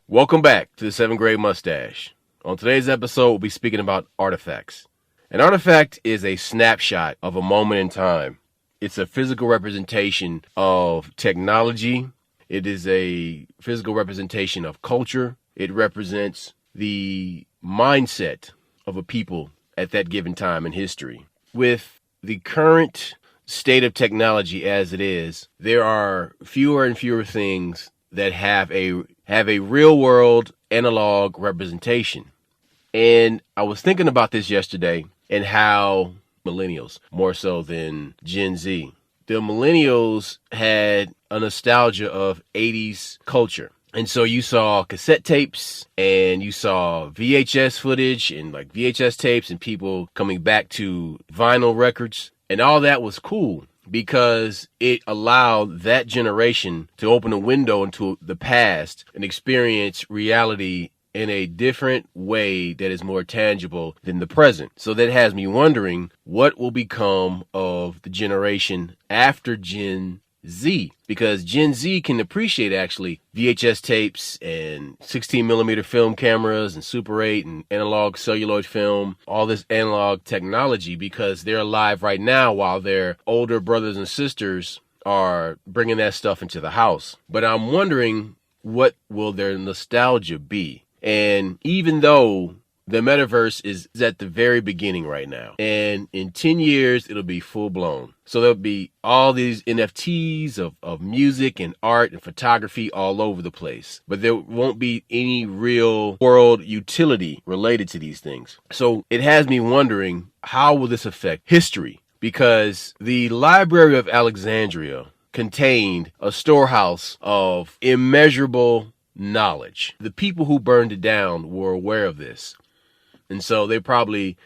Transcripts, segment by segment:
Welcome back to the 7th grade Mustache. On today's episode, we'll be speaking about artifacts. An artifact is a snapshot of a moment in time. It's a physical representation of technology. It is a physical representation of culture. It represents the mindset of a people at that given time in history. With the current state of technology as it is, there are fewer and fewer things that have a real world analog representation. And I was thinking about this yesterday and how millennials, more so than Gen Z, the millennials had a nostalgia of 80s culture. And so you saw cassette tapes and you saw VHS footage and like VHS tapes and people coming back to vinyl records. And all that was cool because it allowed that generation to open a window into the past and experience reality in a different way that is more tangible than the present. So that has me wondering what will become of the generation after Gen Z, because Gen Z can appreciate actually VHS tapes and 16 millimeter film cameras and Super 8 and analog celluloid film, all this analog technology, because they're alive right now while their older brothers and sisters are bringing that stuff into the house. But I'm wondering, what will their nostalgia be? And even though the metaverse is at the very beginning right now, and in 10 years, it'll be full blown. So there'll be all these NFTs of music and art and photography all over the place. But there won't be any real world utility related to these things. So it has me wondering, how will this affect history? Because the Library of Alexandria contained a storehouse of immeasurable knowledge. The people who burned it down were aware of this. And so they probably,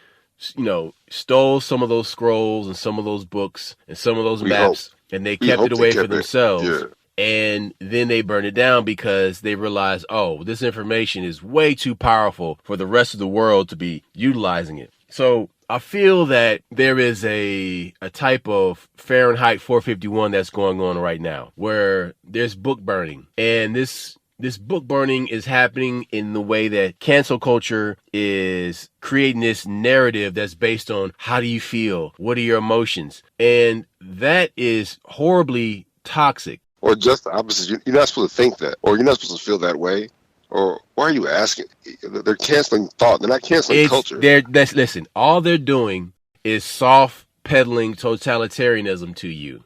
stole some of those scrolls and some of those books and some of those maps, and they kept it away for themselves. Yeah. And then they burned it down because they realized, oh, this information is way too powerful for the rest of the world to be utilizing it. So I feel that there is a type of Fahrenheit 451 that's going on right now, where there's book burning. And this book burning is happening in the way that cancel culture is creating this narrative that's based on how do you feel? What are your emotions? And that is horribly toxic. Or just the opposite. You're not supposed to think that, or you're not supposed to feel that way. Or why are you asking? They're canceling thought. They're not canceling culture. Listen, all they're doing is soft peddling totalitarianism to you.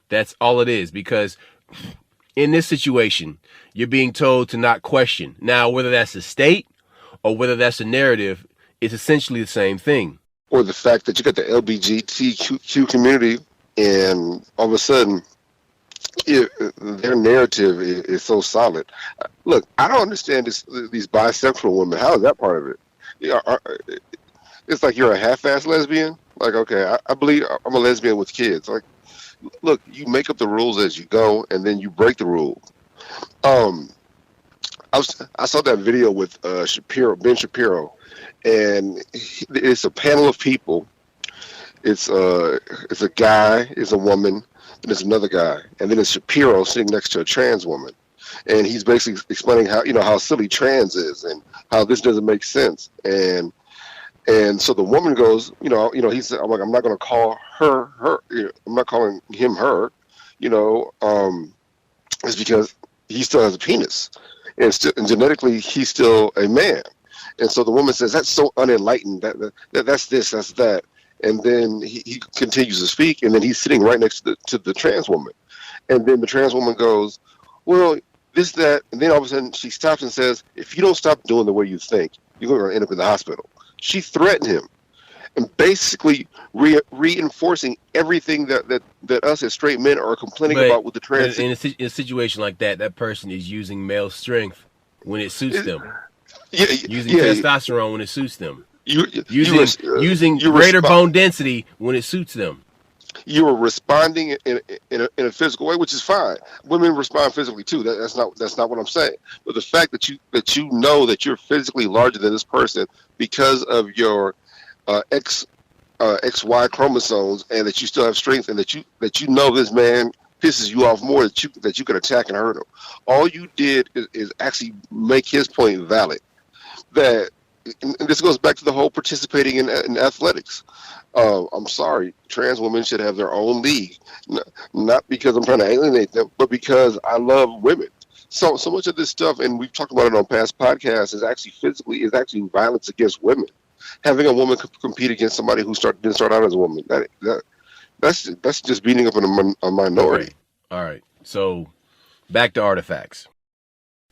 That's all it is, because in this situation, you're being told to not question. Now, whether that's a state or whether that's a narrative, it's essentially the same thing. Or the fact that you got the LGBTQ community, and all of a sudden, their narrative is so solid. Look, I don't understand these bisexual women. How is that part of it? It's like you're a half-assed lesbian. Like, okay, I believe I'm a lesbian with kids. Like, look, you make up the rules as you go, and then you break the rule. I saw that video with Ben Shapiro, and it's a panel of people. It's a guy, it's a woman, then it's another guy, and then it's Shapiro sitting next to a trans woman, and he's basically explaining how silly trans is and how this doesn't make sense. And so the woman goes, he said, I'm not going to call her. I'm not calling him her. It's because he still has a penis, and genetically he's still a man. And so the woman says, that's so unenlightened. That's this, that's that. And then he continues to speak, and then he's sitting right next to the trans woman. And then the trans woman goes, well, this, that, and then all of a sudden she stops and says, if you don't stop doing the way you think, you're going to end up in the hospital. She threatened him, and basically reinforcing everything that us as straight men are complaining about with the trans. In a situation like that, that person is using male strength when it suits them. Using testosterone when it suits them. Using greater bone density when it suits them. You are responding in a physical way, which is fine. Women respond physically too. That's not what I'm saying. But the fact that you know that you're physically larger than this person because of your XY chromosomes, and that you still have strength, and that you know this man pisses you off more that you can attack and hurt him. All you did is actually make his point valid. That and this goes back to the whole participating in athletics. I'm sorry, trans women should have their own league, not because I'm trying to alienate them, but because I love women. So much of this stuff, and we've talked about it on past podcasts, is actually violence against women. Having a woman compete against somebody who didn't start out as a woman, that's just beating up on a minority. Okay. All right. So back to artifacts.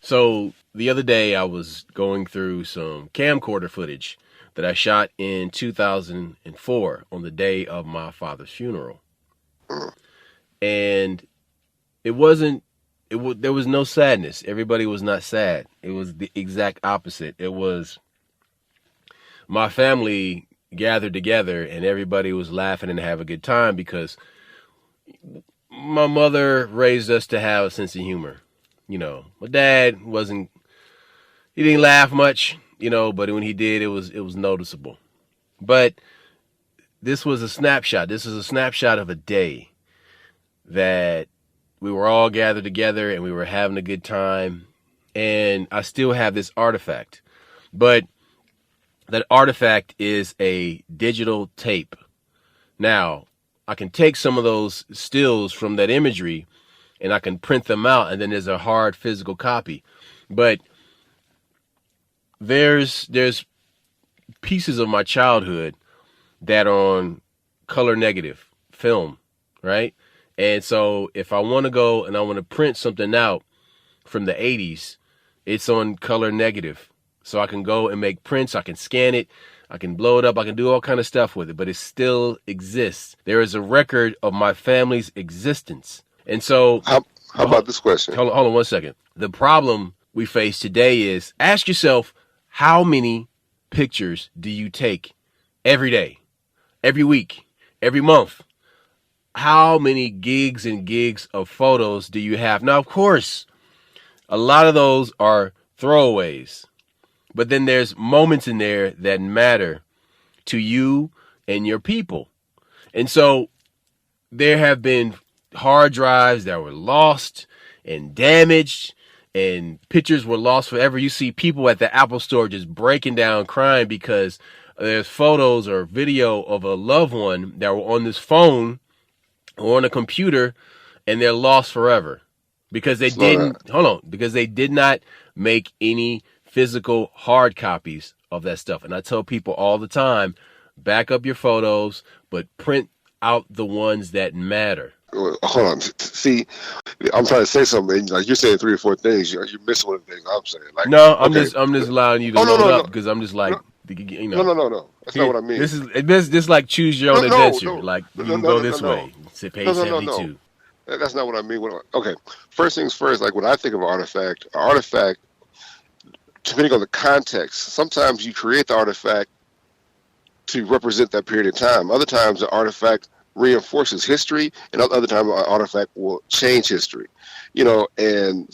So the other day I was going through some camcorder footage that I shot in 2004 on the day of my father's funeral. Mm. And there was no sadness. Everybody was not sad. It was the exact opposite. It was my family gathered together and everybody was laughing and have a good time because my mother raised us to have a sense of humor. You know, my dad he didn't laugh much, you know, but when he did, it was noticeable. But this was a snapshot. This is a snapshot of a day that we were all gathered together and we were having a good time. And I still have this artifact. But that artifact is a digital tape. Now, I can take some of those stills from that imagery and I can print them out, and then there's a hard physical copy. But there's pieces of my childhood that are on color negative film, right? And so if I want to go and I want to print something out from the 80s, it's on color negative. So I can go and make prints, I can scan it, I can blow it up, I can do all kind of stuff with it, but it still exists. There is a record of my family's existence. And so How about this question? Hold on 1 second. The problem we face today is, ask yourself, how many pictures do you take every day, every week, every month? How many gigs and gigs of photos do you have? Now, of course, a lot of those are throwaways, but then there's moments in there that matter to you and your people. And so there have been hard drives that were lost and damaged, and pictures were lost forever. You see people at the Apple store just breaking down crying because there's photos or video of a loved one that were on this phone or on a computer and they're lost forever because they because they did not make any physical hard copies of that stuff. And I tell people all the time, back up your photos, but print out the ones that matter. Hold on. See, I'm trying to say something. Like you're saying 3 or 4 things. You're missing one of the things I'm saying. Like, no, I'm just allowing you to load up because I'm just like, you know. No. That's not what I mean. This is like choose your own adventure. Like you can go this way. Say page 72. No. That's not what I mean. Okay. First things first. Like when I think of an artifact, depending on the context, sometimes you create the artifact to represent that period of time. Other times, the artifact reinforces history, and other times, an artifact will change history. You know, and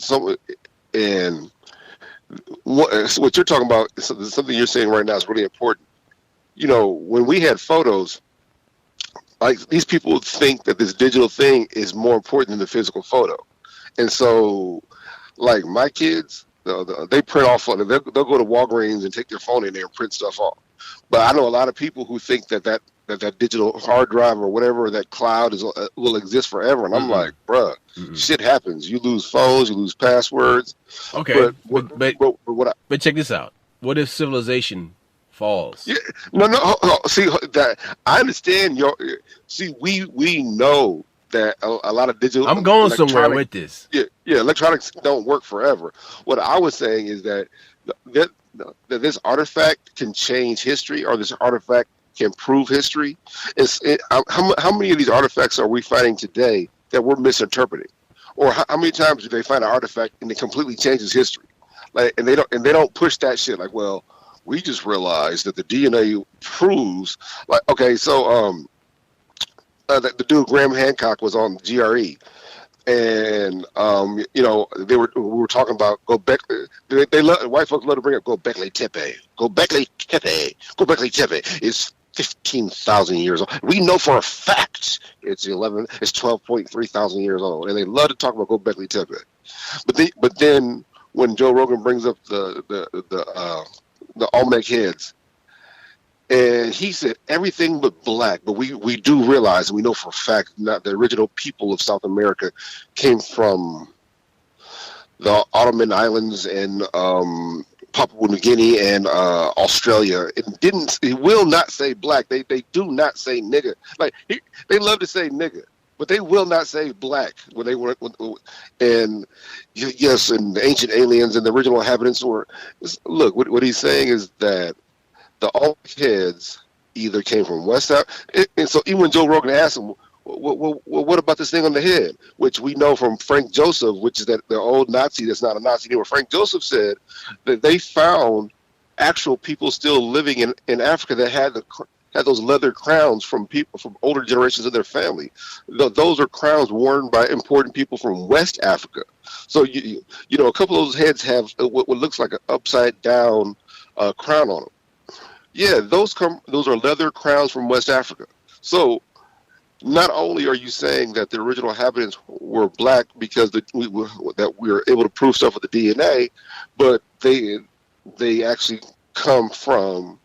what you're talking about, something you're saying right now is really important. You know, when we had photos, like these people think that this digital thing is more important than the physical photo, and so, like my kids, they print off. They'll go to Walgreens and take their phone in there and print stuff off. But I know a lot of people who think that digital hard drive or whatever, that cloud will exist forever. And I'm like, bruh, shit happens. You lose phones, you lose passwords. Okay, but check this out. What if civilization falls? Yeah, no. See, that I understand we know that a lot of digital. I'm going somewhere with this. Yeah, electronics don't work forever. What I was saying is that this artifact can change history, or this artifact can prove history. How many of these artifacts are we finding today that we're misinterpreting, or how many times do they find an artifact and it completely changes history? Like, and they don't push that shit. Like, well, we just realized that the DNA proves. Like, okay, so the dude Graham Hancock was on GRE. And you know, we were talking about white folks love to bring up Gobekli Tepe. Gobekli Tepe. It's 15,000 years old. We know for a fact it's 12.3 thousand years old, and they love to talk about Göbekli Tepe. But then when Joe Rogan brings up the Olmec heads, and he said everything but black, but we do realize, and we know for a fact, not the original people of South America came from the Ottoman Islands and Papua New Guinea and Australia. It will not say black. They do not say nigga. Like they love to say nigga, but they will not say black when they were. And yes, and the ancient aliens and the original inhabitants were. Look, what he's saying is that the old heads either came from West Africa, and so even when Joe Rogan asked him, what about this thing on the head? Which we know from Frank Joseph, which is that the old Nazi that's not a Nazi anymore. Frank Joseph said that they found actual people still living in Africa that had those leather crowns from people from older generations of their family. Those are crowns worn by important people from West Africa. So you know, a couple of those heads have what looks like an upside down crown on them. Yeah, those are leather crowns from West Africa. So not only are you saying that the original inhabitants were black because we were able to prove stuff with the DNA, but they actually come from,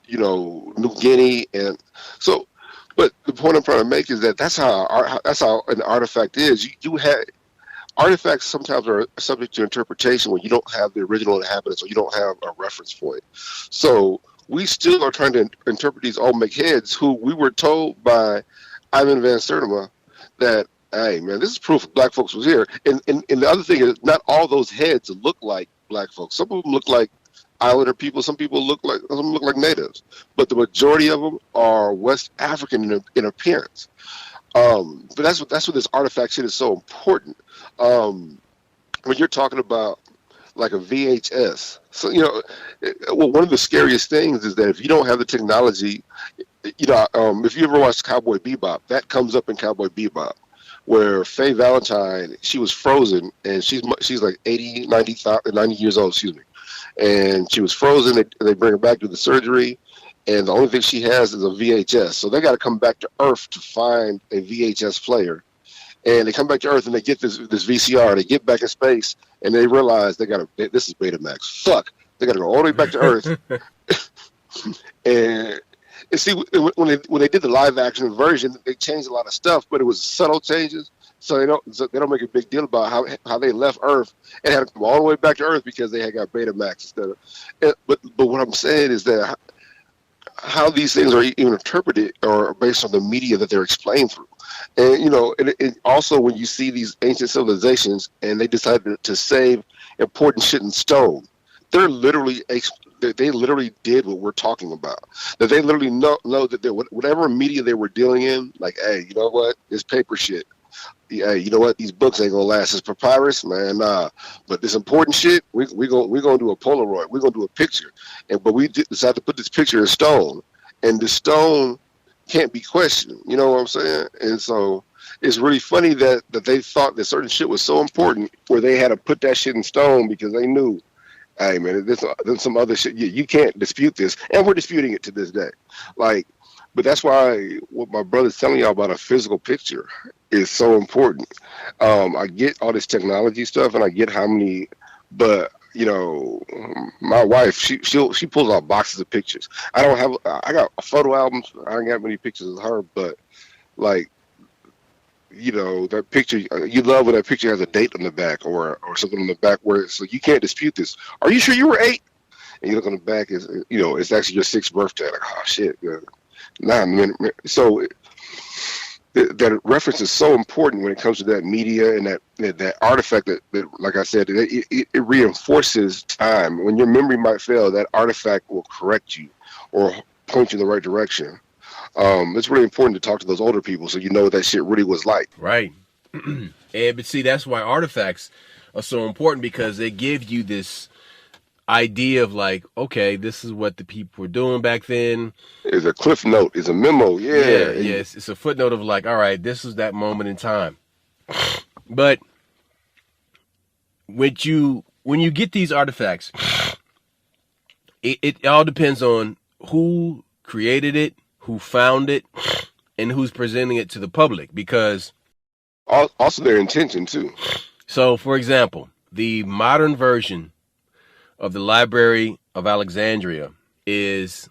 you know, New Guinea, and so. But the point I'm trying to make is that that's how an artifact is. You have artifacts sometimes are subject to interpretation when you don't have the original inhabitants or you don't have a reference point. So we still are trying to interpret these Olmec heads, who we were told by Ivan Van Sertima that, hey man, this is proof black folks was here. And the other thing is, not all those heads look like black folks. Some of them look like Islander people. Some look like natives. But the majority of them are West African in appearance. But that's what this artifact shit is so important. When you're talking about like a VHS, so you know, one of the scariest things is that if you don't have the technology, you know, if you ever watched Cowboy Bebop, that comes up in Cowboy Bebop, where Faye Valentine, she was frozen, and she's like 90 years old, excuse me, and she was frozen. They bring her back to the surgery, and the only thing she has is a VHS. So they got to come back to Earth to find a VHS player. And they come back to Earth and they get this VCR. They get back in space and they realize this is Betamax. Fuck, they got to go all the way back to Earth. and see, when they did the live action version, they changed a lot of stuff, but it was subtle changes. So they don't make a big deal about how they left Earth and had to come all the way back to Earth because they had got Betamax instead of. But what I'm saying is that how these things are even interpreted or based on the media that they're explained through. And, you know, and also when you see these ancient civilizations and they decided to save important shit in stone, they literally did what we're talking about. That they literally know that whatever media they were dealing in, like, hey, you know what, this paper shit. Hey, you know what, these books ain't gonna last. This papyrus, man, nah. But this important shit, we're gonna do a Polaroid. We're gonna do a picture, but we decided to put this picture in stone, and the stone can't be questioned. You know what I'm saying? And so it's really funny that they thought that certain shit was so important where they had to put that shit in stone because they knew, hey man, there's some other shit. You can't dispute this, and we're disputing it to this day. Like, but that's why what my brother's telling y'all about a physical picture is so important. I get all this technology stuff, and I get how many, but you know, my wife, she pulls out boxes of pictures. I got photo albums. I don't got many pictures of her, but like, you know, that picture, you love when that picture has a date on the back or something on the back where so you can't dispute this. Are you sure you were 8? And you look on the back, is, you know, it's actually your 6th birthday. Like, oh shit, so that reference is so important when it comes to that media and that artifact that like I said, it reinforces time. When your memory might fail, that artifact will correct you or point you in the right direction. It's really important to talk to those older people so you know what that shit really was like. Right. But see, that's why artifacts are so important, because they give you this idea of like, okay, this is what the people were doing back then. It's a cliff note. It's a memo. Yeah. It's a footnote of like, all right, this is that moment in time. But when you get these artifacts, it all depends on who created it, who found it, and who's presenting it to the public. Because also their intention too. So, for example, the modern version of the Library of Alexandria is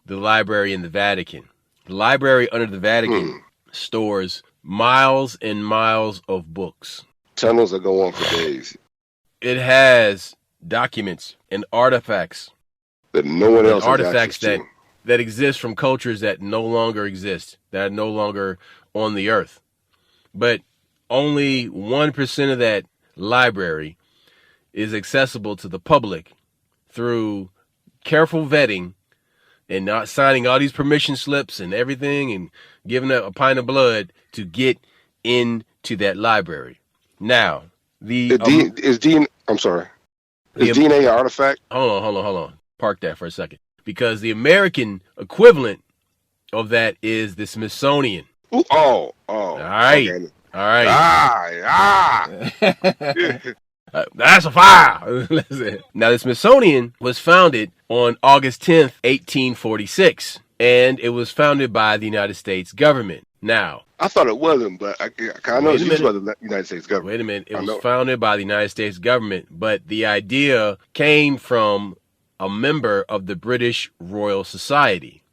the library in the Vatican. The library under the Vatican stores miles and miles of books. Tunnels that go on for days. It has documents and artifacts that no one else has artifacts access to. that exist from cultures that no longer exist, that are no longer on the earth. But only 1% of that library is accessible to the public through careful vetting and not signing all these permission slips and everything and giving a pint of blood to get into that library. Now, is DNA an artifact? Hold on. Park that for a second. Because the American equivalent of that is the Smithsonian. Ooh, All right. Okay. All right. That's a fire. Now, the Smithsonian was founded on August 10th, 1846, and it was founded by the United States government. Now, I thought it wasn't, but I know it's used by the United States government. Wait a minute. It was founded by the United States government, but the idea came from a member of the British Royal Society.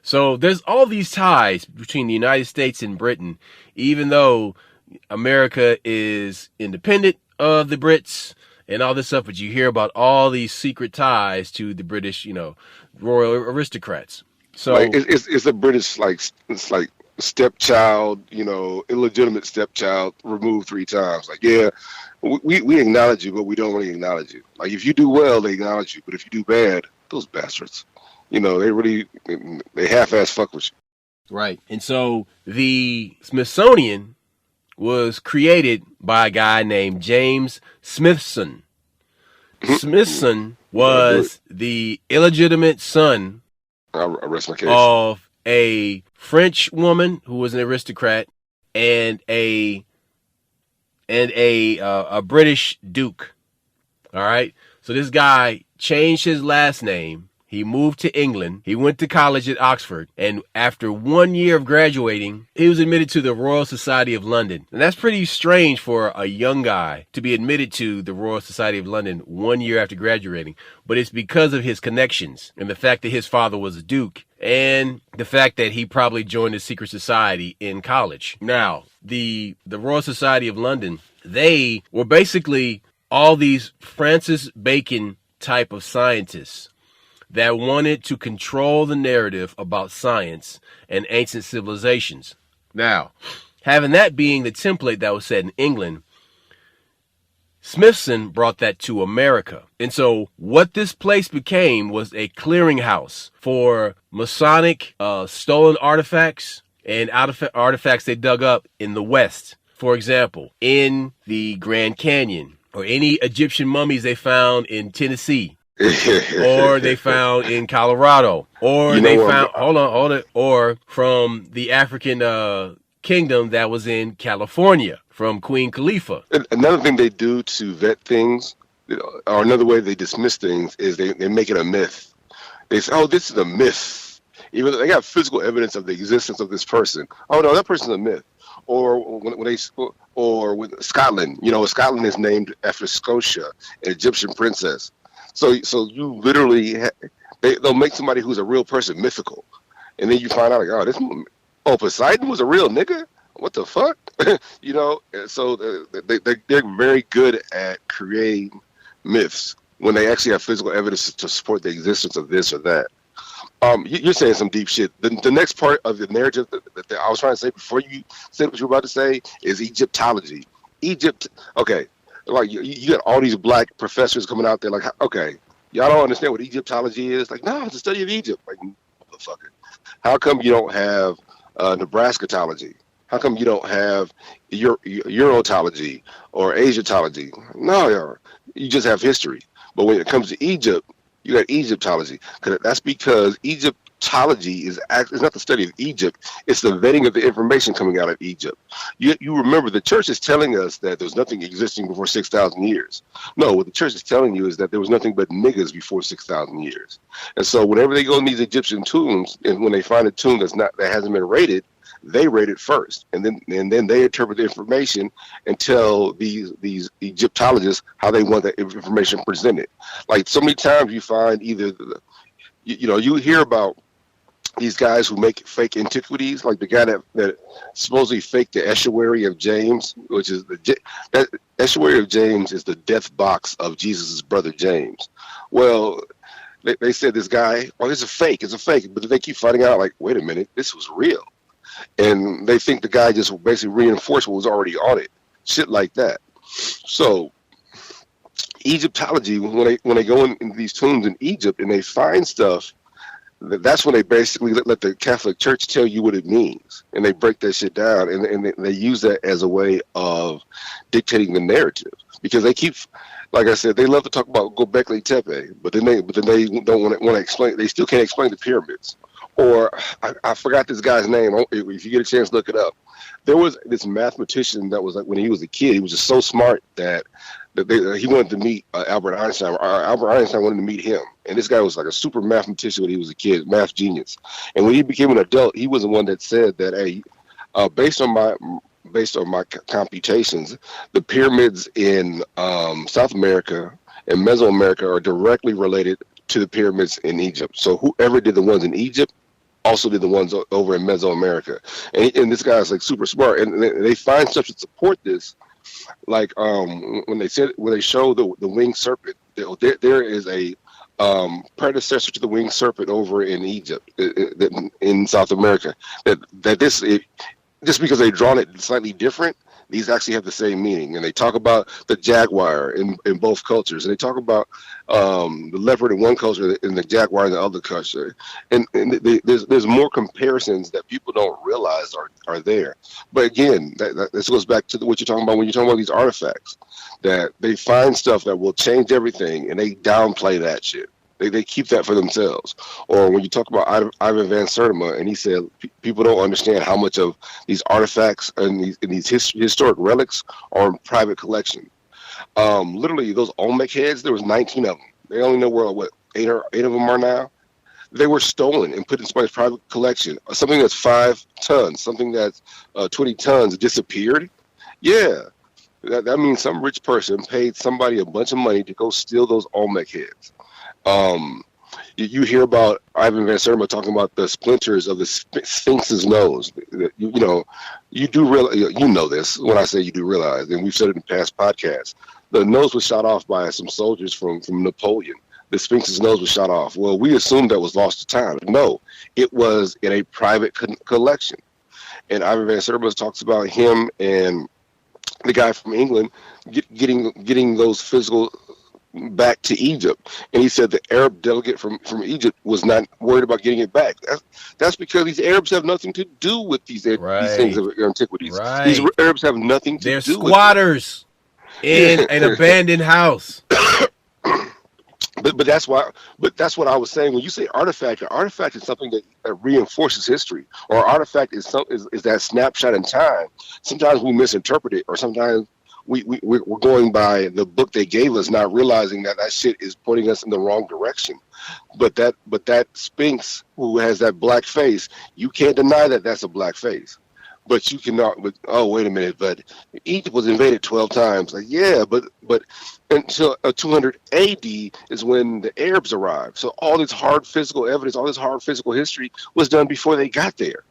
So there's all these ties between the United States and Britain, even though America is independent of the Brits and all this stuff, but you hear about all these secret ties to the British, royal aristocrats. So it's a British it's like stepchild, illegitimate stepchild removed 3 times. Like, yeah, we acknowledge you, but we don't really acknowledge you. Like, if you do well, they acknowledge you, but if you do bad, those bastards, they half-ass fuck with you. Right. And so the Smithsonian was created by a guy named James Smithson. Smithson was the illegitimate son I'll rest my case. of a French woman who was an aristocrat and a British duke. All right. So this guy changed his last name. He moved to England. He went to college at Oxford. And after 1 year of graduating, he was admitted to the Royal Society of London. And that's pretty strange for a young guy to be admitted to the Royal Society of London 1 year after graduating. But it's because of his connections and the fact that his father was a duke and the fact that he probably joined a secret society in college. Now, the Royal Society of London, they were basically all these Francis Bacon type of scientists that wanted to control the narrative about science and ancient civilizations. Now, having that being the template that was set in England, Smithson brought that to America. And so what this place became was a clearinghouse for Masonic stolen artifacts and artifacts they dug up in the West. For example, in the Grand Canyon, or any Egyptian mummies they found in Tennessee, or they found in Colorado, or or from the African kingdom that was in California from Queen Khalifa. Another thing they do to vet things, or another way they dismiss things, is they make it a myth. They say, "Oh, this is a myth," even though they got physical evidence of the existence of this person. Oh no, that person's a myth. Or with Scotland, Scotland is named after Scotia, an Egyptian princess. So you literally they'll make somebody who's a real person mythical, and then you find out Poseidon was a real nigga. What the fuck, So they're very good at creating myths when they actually have physical evidence to support the existence of this or that. You're saying some deep shit. The next part of the narrative that I was trying to say before you said what you were about to say is Egyptology. Egypt, okay. Like you got all these black professors coming out there like, okay, y'all don't understand what Egyptology is? Like, no, it's the study of Egypt. Like, motherfucker. How come you don't have Nebraskatology? How come you don't have Eurotology or Asiatology? No, you just have history. But when it comes to Egypt, you got Egyptology. That's because Egypt Egyptology is not the study of Egypt. It's the vetting of the information coming out of Egypt. You remember the church is telling us that there's nothing existing before 6,000 years. No, what the church is telling you is that there was nothing but niggas before 6,000 years. And so whenever they go in these Egyptian tombs, and when they find a tomb that hasn't been rated, they rate it first, and then they interpret the information and tell these Egyptologists how they want that information presented. Like so many times you find either you hear about these guys who make fake antiquities, like the guy that supposedly faked the estuary of James, which is that estuary of James is the death box of Jesus' brother James. Well, they said this guy, oh, it's a fake, but they keep finding out, like, wait a minute, this was real. And they think the guy just basically reinforced what was already on it. Shit like that. So Egyptology, when they go in these tombs in Egypt and they find stuff, that's when they basically let the Catholic Church tell you what it means. And they break that shit down, and they use that as a way of dictating the narrative. Because they keep, like I said, they love to talk about Göbekli Tepe, but then they don't want to explain. They still can't explain the pyramids. Or I forgot this guy's name. If you get a chance, look it up. There was this mathematician that was like, when he was a kid, he was just so smart that he wanted to meet Albert Einstein. Albert Einstein wanted to meet him. And this guy was like a super mathematician when he was a kid, math genius. And when he became an adult, he was the one that said that, hey, based on my computations, the pyramids in South America and Mesoamerica are directly related to the pyramids in Egypt. So whoever did the ones in Egypt also did the ones over in Mesoamerica. And this guy's like super smart, and they find stuff to support this. Like when they show the winged serpent, there is a predecessor to the winged serpent over in Egypt, in South America. Just because they've drawn it slightly different, these actually have the same meaning. And they talk about the jaguar in both cultures, and they talk about the leopard in one culture and the jaguar in the other culture. And there's more comparisons that people don't realize are there. But again, this goes back to what you're talking about when you're talking about these artifacts, that they find stuff that will change everything, and they downplay that shit. They keep that for themselves. Or when you talk about Ivan Van Sertima, and he said people don't understand how much of these artifacts and these historic relics are in private collection. Literally, those Olmec heads, there was 19 of them. They only know where eight of them are now. They were stolen and put in somebody's private collection. Something that's 5 tons, something that's 20 tons disappeared. Yeah, that means some rich person paid somebody a bunch of money to go steal those Olmec heads. You hear about Ivan Van Sertima talking about the splinters of the Sphinx's nose. You do realize, you know this when I say you do realize, and we've said it in past podcasts. The nose was shot off by some soldiers from Napoleon. The Sphinx's nose was shot off. Well, we assumed that was lost to time. No, it was in a private collection. And Ivan Van Sertima talks about him and the guy from England getting those physical back to Egypt, and he said the Arab delegate from Egypt was not worried about getting it back. That's because these Arabs have nothing to do with these things of antiquities. Right. These Arabs have nothing to do with it. They're squatters in an abandoned house. But that's why. But that's what I was saying. When you say artifact, an artifact is something that reinforces history, or artifact is that snapshot in time. Sometimes we misinterpret it, or sometimes we're going by the book they gave us, not realizing that shit is pointing us in the wrong direction. But that Sphinx who has that black face, you can't deny that that's a black face. But you cannot. But oh, wait a minute. But Egypt was invaded 12 times. Like, yeah, but until 200 A.D. is when the Arabs arrived. So all this hard physical evidence, all this hard physical history was done before they got there.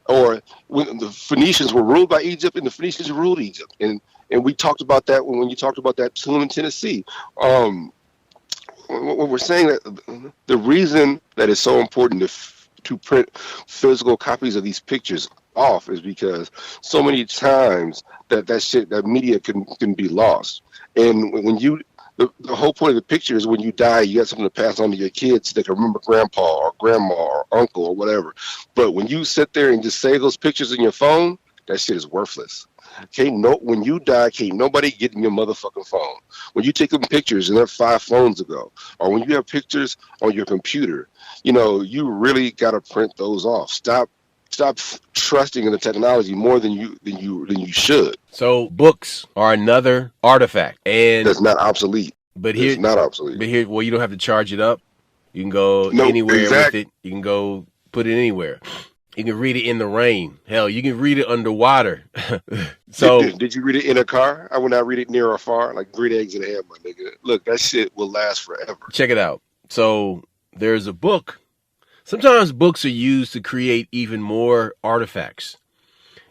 Or when the Phoenicians were ruled by Egypt, and the Phoenicians ruled Egypt, and we talked about that when you talked about that tomb in Tennessee. When we're saying that the reason that it's so important to print physical copies of these pictures off is because so many times that media can be lost. And when the whole point of the picture is when you die, you got something to pass on to your kids so they can remember grandpa or grandma or uncle or whatever. But when you sit there and just save those pictures in your phone, that shit is worthless. When you die, can't nobody get in your motherfucking phone. When you take them pictures and they're 5 phones ago, or when you have pictures on your computer, you really got to print those off. Stop trusting in the technology more than you should. So books are another artifact, and That's not obsolete. but It's here, not obsolete. well, you don't have to charge it up. You can go No, anywhere with exact. it. You can go put it anywhere. You can read it in the rain. Hell, you can read it underwater. So Did you read it in a car? I would not read it near or far. Like green eggs and ham, my nigga. Look, that shit will last forever. check it out. So there's a book. Sometimes books are used to create even more artifacts.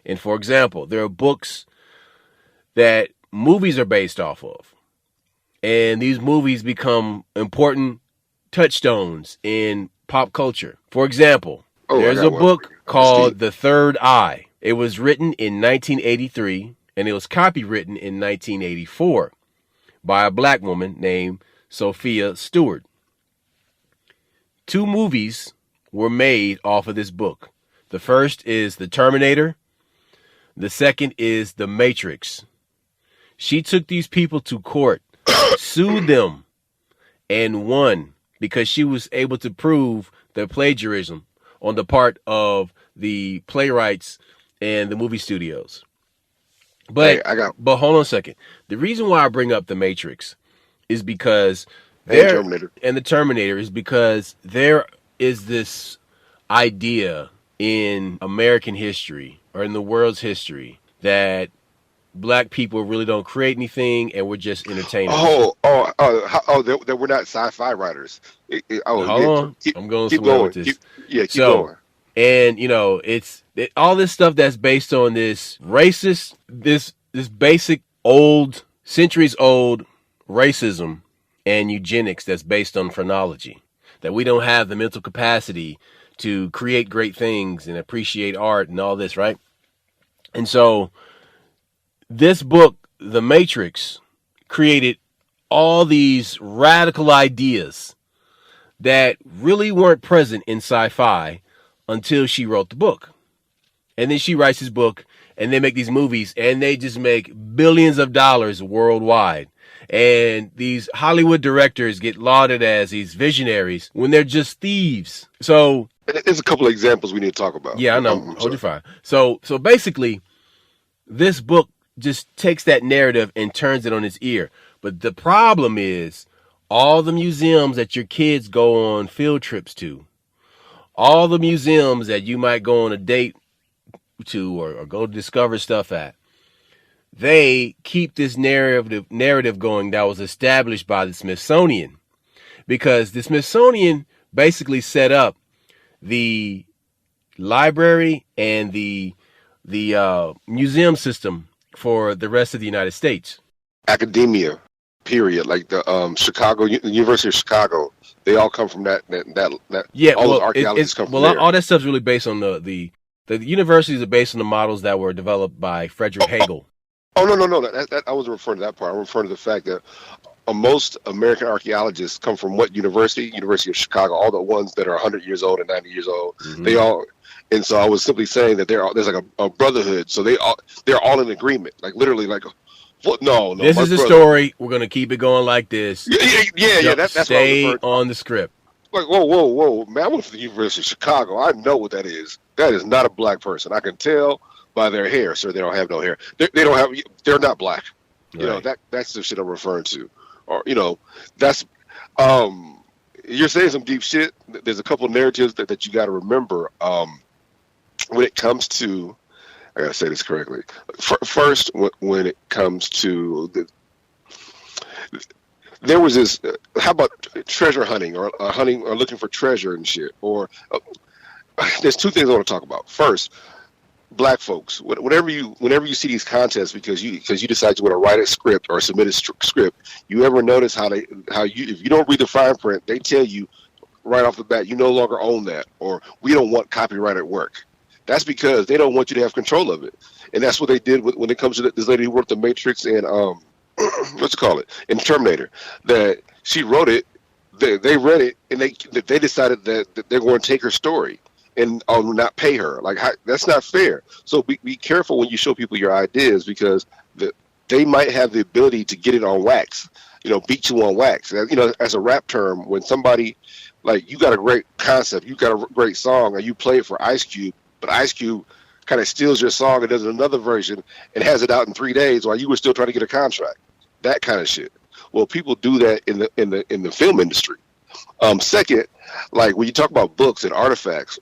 And for example, there are books that movies are based off of. And these movies become important touchstones in pop culture. For example, Oh, there's I got a one. book called Steve. The Third Eye. It was written in 1983 and it was copywritten in 1984 by a black woman named Sophia Stewart. 2 movies were made off of this book. The first is The Terminator. The second is The Matrix. She took these people to court, sued them, and won because she was able to prove their plagiarism on the part of the playwrights and the movie studios. But Hey, but hold on a second. The reason why I bring up The Matrix is because and Terminator. and the Terminator is because there is this idea in American history or in the world's history that black people really don't create anything and we're just entertainers. That we're not sci-fi writers. Hold Yeah, on. I'm going keep somewhere going. with this. Keep So, going. and all this stuff that's based on this racist, this basic old, centuries old racism and eugenics that's based on phrenology. That we don't have the mental capacity to create great things and appreciate art and all this, right? And so this book, The Matrix, created all these radical ideas that really weren't present in sci-fi until she wrote the book. And then she writes this book and they make these movies and they just make billions of dollars worldwide. And these Hollywood directors get lauded as these visionaries when they're just thieves. So There's a couple of examples we need to talk about. yeah, I know. Hold your fire. So basically, this book just takes that narrative and turns it on its ear. But the problem is all the museums that your kids go on field trips to, all the museums that you might go on a date to or go discover stuff at, they keep this narrative going that was established by the Smithsonian, because the Smithsonian basically set up the library and the museum system for the rest of the United States. Academia, period. Like the University of Chicago, they all come from that. Yeah, all those well, archaeologists come from there. all that stuff's really based on the universities are based on the models that were developed by Frederick Hegel. Oh no! That I wasn't referring to that part. I'm referring to the fact that most American archaeologists come from what university? University of Chicago. All the ones that are 100 years old and 90 years old. Mhm. They all. And so I was simply saying that there's like a brotherhood. So they're all in agreement. Like literally, like what? No. This is the story. We're gonna keep it going like this. Yeah. That's what I was Stay referring to. on the script. Like whoa, man! I went to the University of Chicago. I know what that is. That is not a black person. I can tell by their hair, sir. They don't have no hair. They don't have. They're not black. You know that's the shit I'm referring to. Or that's you're saying some deep shit. There's a couple of narratives that you got to remember. When it comes to, I gotta say this correctly. First, when it comes to there was this. How about treasure hunting or hunting or looking for treasure and shit? Or there's 2 things I want to talk about. First, black folks. Whenever you see these contests because you decide you want to write a script or submit a script, you ever notice how if you don't read the fine print, they tell you right off the bat you no longer own that, or we don't want copyrighted work. That's because they don't want you to have control of it, and that's what they did when it comes to this lady who wrote The Matrix and in Terminator. That she wrote it, they read it, and they decided that they're going to take her story and not pay her. Like that's not fair. So be careful when you show people your ideas, because they might have the ability to get it on wax. Beat you on wax. As a rap term, when somebody, like, you got a great concept, you got a great song, and you play it for Ice Cube, but Ice Cube kind of steals your song and does another version and has it out in 3 days while you were still trying to get a contract. That kind of shit. Well, people do that in the film industry. Second, like when you talk about books and artifacts,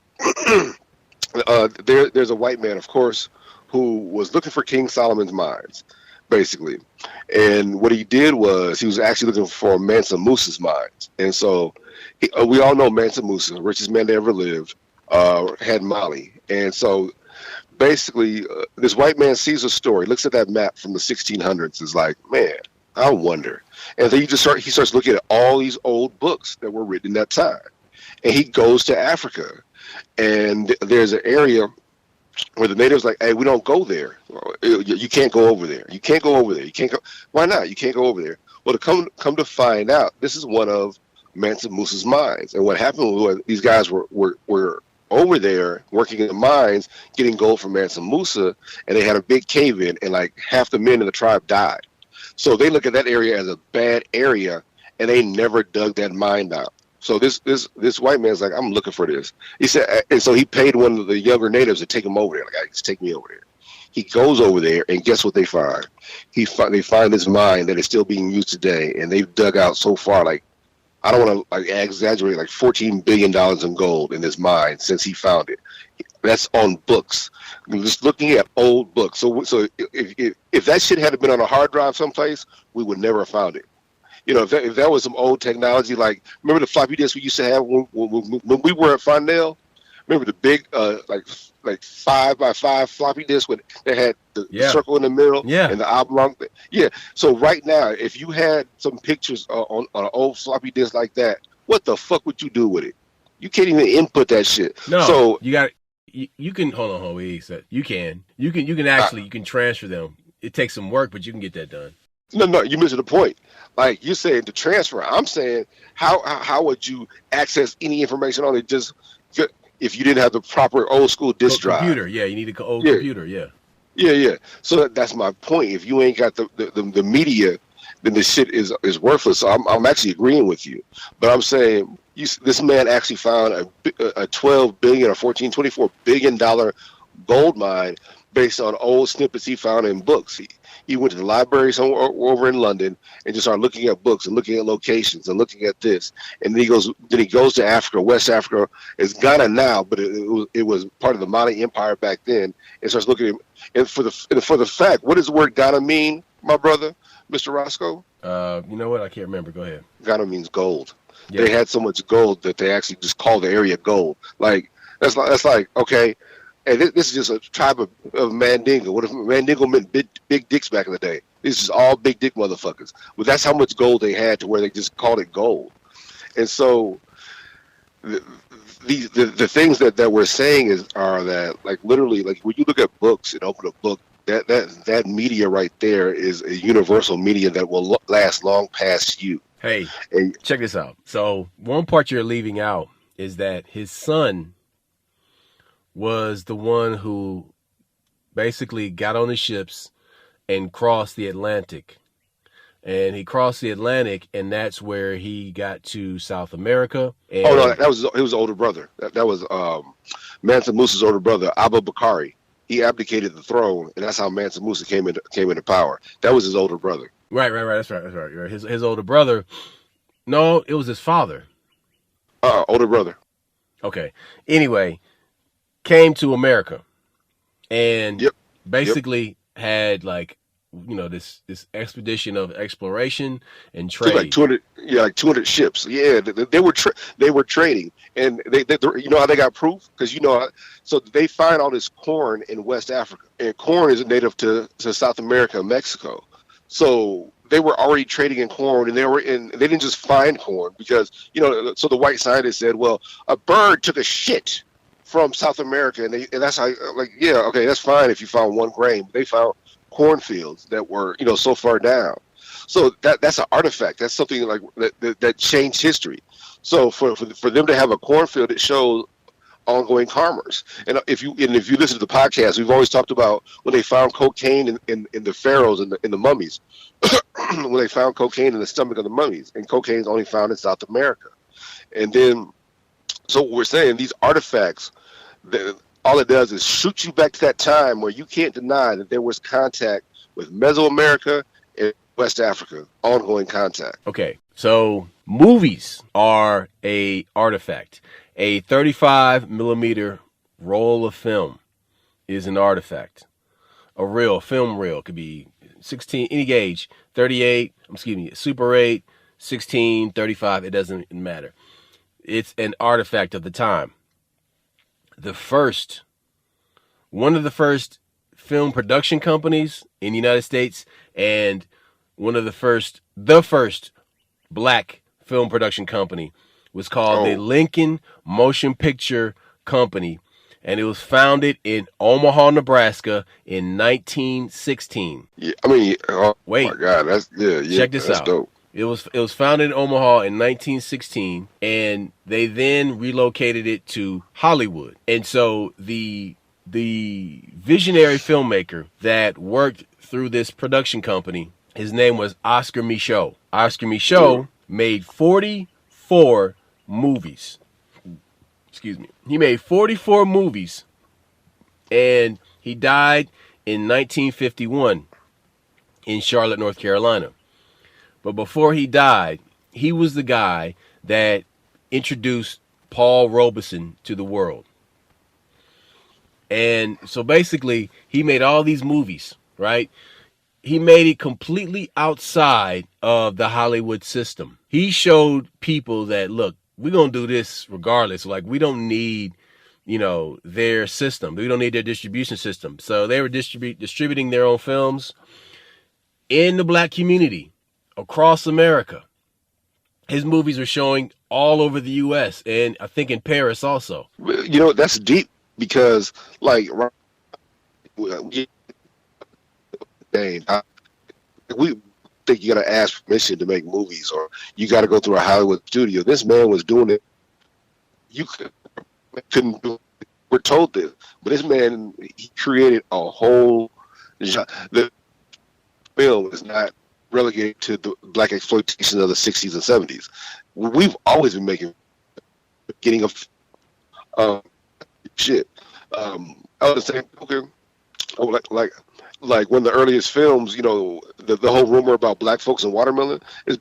there's a white man, of course, who was looking for King Solomon's mines, basically. And what he did was he was actually looking for Mansa Musa's mines. And so we all know Mansa Musa, richest man that ever lived, had Mali. And so basically, this white man sees a story, looks at that map from the 1600s, is like, man, I wonder. And then he starts looking at all these old books that were written in that time. And he goes to Africa. And there's an area where the natives like, hey, we don't go there. You can't go over there. You can't go over there. You can't go. Why not? You can't go over there. Well, to come to find out, this is one of Mansa Musa's mines. And what happened was these guys were over there working in the mines, getting gold from Mansa Musa, and they had a big cave in, and like half the men in the tribe died. So they look at that area as a bad area, and they never dug that mine out. So this white man's like, I'm looking for this. He said, and so he paid one of the younger natives to take him over there. Like, just take me over there. He goes over there, and guess what they find? They find this mine that is still being used today, and they've dug out so far, like, I don't want to exaggerate, like $14 billion in gold in this mine since he found it. That's on books. I'm just looking at old books. So if that shit had been on a hard drive someplace, we would never have found it. If that was some old technology, like, remember the floppy disk we used to have when we were at Fondell? Remember the big like 5x5 floppy disk with that had the circle in the middle and the oblong? Yeah. So right now, if you had some pictures on an old floppy disk like that, what the fuck would you do with it? You can't even input that shit. No. So you can hold on. You can actually transfer them. It takes some work, but you can get that done. No, you missed the point. Like you said, the transfer. I'm saying, how would you access any information on it just if you didn't have the proper old school disk drive? Computer, yeah, you need an old computer, yeah. Yeah. So that's my point. If you ain't got the media, then the shit is worthless. So I'm actually agreeing with you, but I'm saying this man actually found a 12 billion or 24 billion dollar gold mine based on old snippets he found in books. He went to the library somewhere over in London and just started looking at books and looking at locations and looking at this. And then he goes to Africa, West Africa. It's Ghana now, but it was part of the Mali Empire back then. And starts looking at, and for the fact, what does the word Ghana mean, my brother, Mr. Roscoe? You know what? I can't remember. Go ahead. Ghana means gold. Yeah. They had so much gold that they actually just called the area gold. Like that's like okay. And this is just a tribe of Mandingo. What if Mandingo meant big dicks back in the day? This is all big dick motherfuckers. But that's how much gold they had to where they just called it gold. And so the things that we're saying are that, like, literally, like when you look at books and open a book, that media right there is a universal media that will last long past you. Hey, check this out. So one part you're leaving out is that his son was the one who basically got on the ships and crossed the Atlantic. And he crossed the Atlantic, and that's where he got to South America. And no, it was his older brother. That was Mansa Musa's older brother, Abu Bakari. He abdicated the throne, and that's how Mansa Musa came into power. That was his older brother. Right. That's right. His older brother. No, it was his father. Older brother. Okay. Anyway, came to America and basically had this expedition of exploration and trade. Like 200 ships. Yeah, they were trading, and they you know how they got proof? Because so they find all this corn in West Africa, and corn is native to South America and Mexico. So they were already trading in corn, and they didn't just find corn because so the white scientist said, well, a bird took a shit from South America, and that's how, that's fine if you found one grain, but they found cornfields that were so far down. So that's an artifact. That's something like that changed history. So for them to have a cornfield, it shows ongoing karmas. And if you listen to the podcast, we've always talked about when they found cocaine in the pharaohs and in the mummies. When they found cocaine in the stomach of the mummies, and cocaine is only found in South America. And then, so what we're saying, these artifacts, all it does is shoot you back to that time where you can't deny that there was contact with Mesoamerica and West Africa, ongoing contact. Okay, so movies are a artifact. A 35 millimeter roll of film is an artifact. A film reel could be 16, any gauge, 38, Super 8, 16, 35, it doesn't matter. It's an artifact of the time. One of the first film production companies in the United States, and one of the first black film production company was called the Lincoln Motion Picture Company, and it was founded in Omaha, Nebraska in 1916. Yeah, I mean, wait, my God, that's check this that's out. Dope. It was founded in Omaha in 1916, and they then relocated it to Hollywood. And so the visionary filmmaker that worked through this production company, his name was Oscar Micheaux. Oscar Micheaux made 44 movies. Excuse me. He made 44 movies, and he died in 1951 in Charlotte, North Carolina. But before he died, he was the guy that introduced Paul Robeson to the world. And so basically, he made all these movies, right? He made it completely outside of the Hollywood system. He showed people that, look, we're going to do this regardless. Like, we don't need, their system. We don't need their distribution system. So they were distributing their own films in the black community across America. His movies were showing all over the U.S. and I think in Paris also. That's deep because, like, we think you got to ask permission to make movies, or you got to go through a Hollywood studio. This man was doing it. You couldn't do it. We're told this, but this man, he created a whole genre. The film is not relegated to the black exploitation of the 60s and 70s. We've always been making beginning of shit. I was saying, okay, like one of the earliest films, the whole rumor about black folks and watermelon is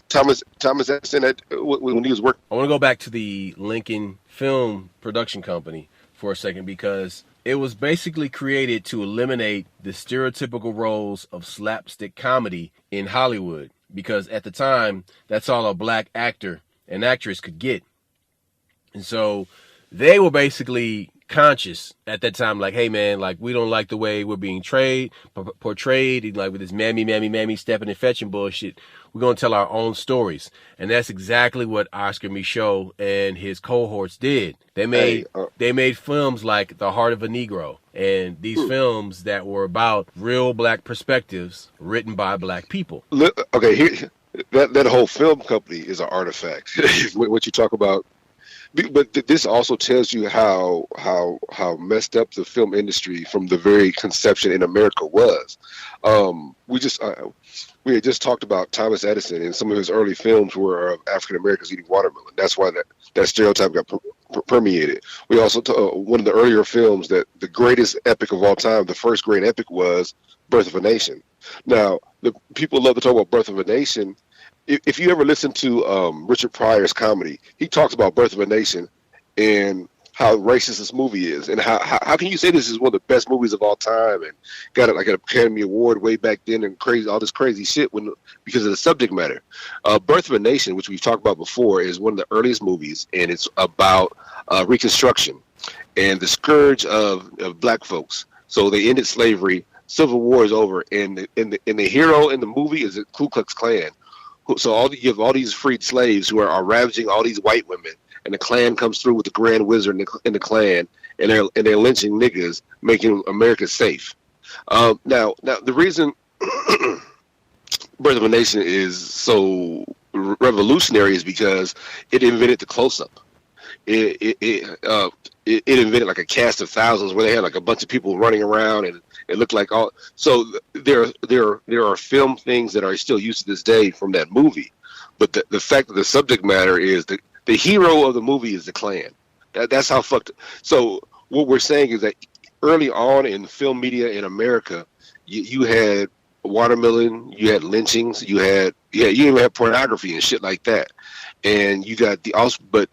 Thomas Edison when he was working. I want to go back to the Lincoln Film Production Company for a second, because it was basically created to eliminate the stereotypical roles of slapstick comedy in Hollywood, because at the time, that's all a black actor and actress could get. And so they were basically conscious at that time, like, hey man, like, we don't like the way we're being portrayed, like with this mammy stepping and fetching bullshit. We're going to tell our own stories. And that's exactly what Oscar Micheaux and his cohorts did. They made films like The Heart of a Negro, and these films that were about real black perspectives written by black people. Okay, here, that whole film company is an artifact. What you talk about. But this also tells you how messed up the film industry from the very conception in America was. We had just talked about Thomas Edison, and some of his early films were of African Americans eating watermelon. That's why that stereotype got permeated. We also one of the earlier films, that the greatest epic of all time, the first great epic, was Birth of a Nation. Now, the people love to talk about Birth of a Nation. If you ever listen to Richard Pryor's comedy, he talks about Birth of a Nation and how racist this movie is, and how can you say this is one of the best movies of all time and got it like an Academy Award way back then and all this crazy shit because of the subject matter. Birth of a Nation, which we've talked about before, is one of the earliest movies, and it's about Reconstruction and the scourge of black folks. So they ended slavery, Civil War is over, and the hero in the movie is the Ku Klux Klan. So you have all these freed slaves who are ravaging all these white women, and the Klan comes through with the Grand Wizard and the Klan, and they're lynching niggas, making America safe. Now the reason Birth of a Nation is so revolutionary is because it invented the close-up. it invented like a cast of thousands where they had like a bunch of people running around, and it looked like all. So there are film things that are still used to this day from that movie, but the fact that the subject matter is the hero of the movie is the Klan. That's how fucked. So what we're saying is that early on in film media in America, you had watermelon, you had lynchings, you even had pornography and shit like that, and you got but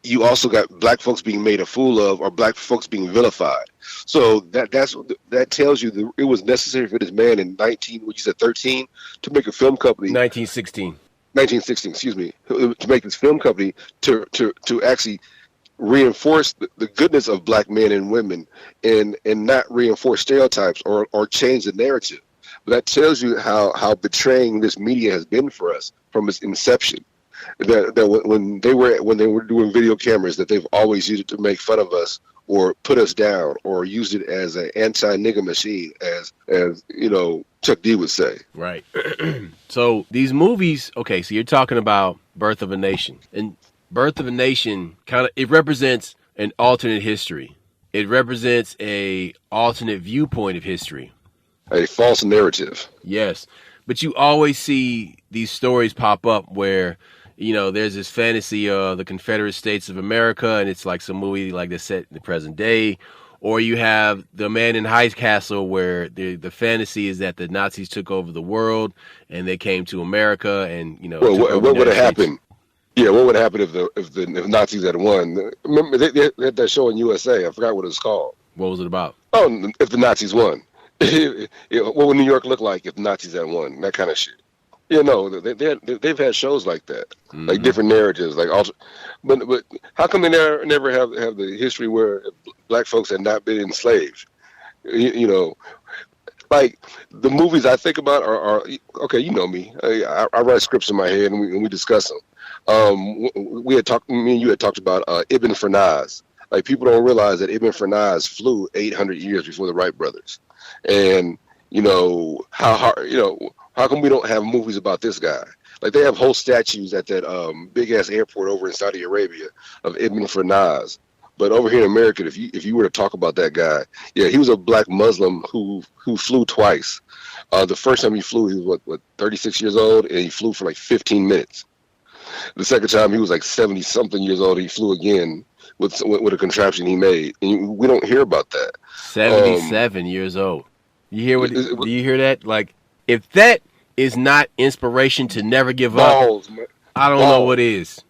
you also got black folks being made a fool of, or black folks being vilified. So that tells you it was necessary for this man in 13 to make a film company. 1916, excuse me, to make this film company to actually reinforce the goodness of black men and women, and not reinforce stereotypes or change the narrative. But that tells you how betraying this media has been for us from its inception. That when they were doing video cameras, that they've always used it to make fun of us or put us down, or used it as an anti-nigger machine, as Chuck D would say. Right. So these movies, okay, so you're talking about Birth of a Nation. And Birth of a Nation it represents an alternate history. It represents a alternate viewpoint of history. A false narrative. Yes. But you always see these stories pop up where, there's this fantasy of the Confederate States of America, and it's like some movie like that's set in the present day. Or you have The Man in High Castle, where the fantasy is that the Nazis took over the world and they came to America, and what would have happened? Yeah, what would happen if the Nazis had won? Remember they had that show on USA. I forgot what it was called. What was it about? Oh, if the Nazis won. What would New York look like if the Nazis had won? That kind of shit. They've had shows like that, like different narratives, like but how come they never have the history where black folks had not been enslaved? Like the movies I think about are okay. You know me, I write scripts in my head and we discuss them. Me and you had talked about Ibn Firnaz. Like, people don't realize that Ibn Firnaz flew 800 years before the Wright brothers. And, how come we don't have movies about this guy? Like, they have whole statues at that big-ass airport over in Saudi Arabia of Ibn Firnaz. But over here in America, if you were to talk about that guy, yeah, he was a black Muslim who flew twice. The first time he flew, he was, 36 years old, and he flew for like 15 minutes. The second time, he was like 70-something years old, and he flew again with a contraption he made. And we don't hear about that. 77 years old. You hear do you hear that? Like, if that is not inspiration to never give up, I don't know what is.